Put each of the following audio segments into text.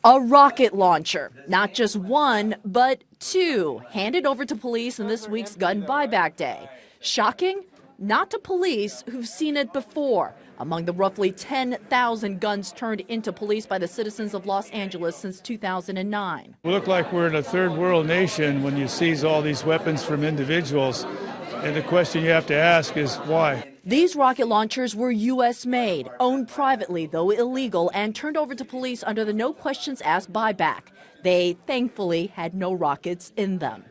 A rocket launcher, not just one, but two, handed over to police in this week's gun buyback day. Shocking? Not to police who've seen it before. Among the roughly 10,000 guns turned into police by the citizens of Los Angeles since 2009. We look like we're in a third world nation when you seize all these weapons from individuals. And the question you have to ask is why? These rocket launchers were U.S. made, owned privately, though illegal, and turned over to police under the no questions asked buyback. They thankfully had no rockets in them.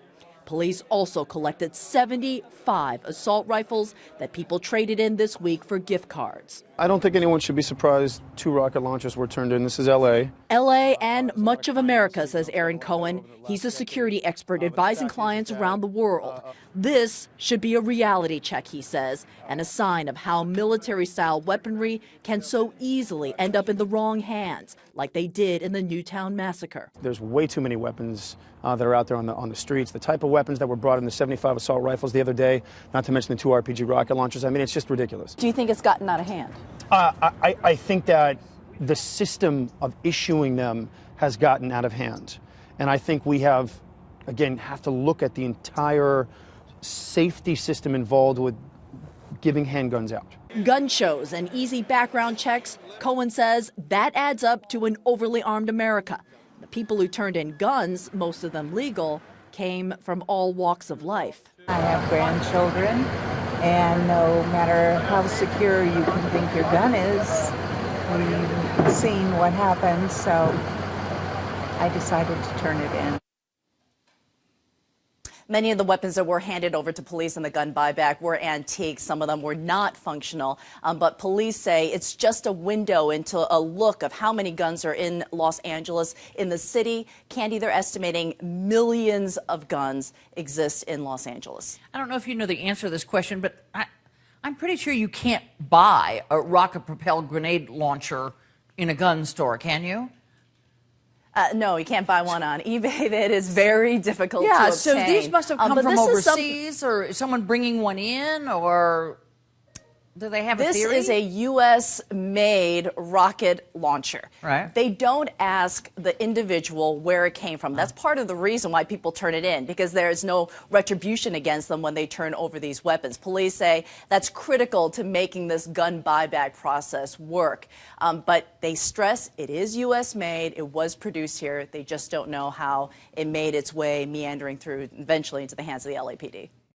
Police also collected 75 assault rifles that people traded in this week for gift cards. I don't think anyone should be surprised two rocket launchers were turned in. This is L.A. L.A. and much of America, says Aaron Cohen. He's a security expert advising clients around the world. This should be a reality check, he says, and a sign of how military-style weaponry can so easily end up in the wrong hands, like they did in the Newtown massacre. There's way too many weapons that are out there on the streets. The type of weapons that were brought in, the 75 assault rifles the other day, not to mention the two RPG rocket launchers. I mean, it's just ridiculous. Do you think it's gotten out of hand? I think that the system of issuing them has gotten out of hand. And I think we have to look at the entire safety system involved with giving handguns out. Gun shows and easy background checks, Cohen says that adds up to an overly armed America. The people who turned in guns, most of them legal, came from all walks of life. I have grandchildren, and no matter how secure you can think your gun is, we've seen what happens, so I decided to turn it in. Many of the weapons that were handed over to police in the gun buyback were antique. Some of them were not functional. But police say it's just a window into a look of how many guns are in Los Angeles. In the city, Candy, they're estimating millions of guns exist in Los Angeles. I don't know if you know the answer to this question, but I'm pretty sure you can't buy a rocket-propelled grenade launcher in a gun store, can you? No, you can't buy one on eBay. That is very difficult to obtain. Yeah, so these must have come from overseas, or is someone bringing one in, or do they have a theory? This is a U.S.-made rocket launcher. Right. They don't ask the individual where it came from. That's part of the reason why people turn it in, because there's no retribution against them when they turn over these weapons. Police say that's critical to making this gun buyback process work. But they stress it is U.S.-made. It was produced here. They just don't know how it made its way meandering through eventually into the hands of the LAPD.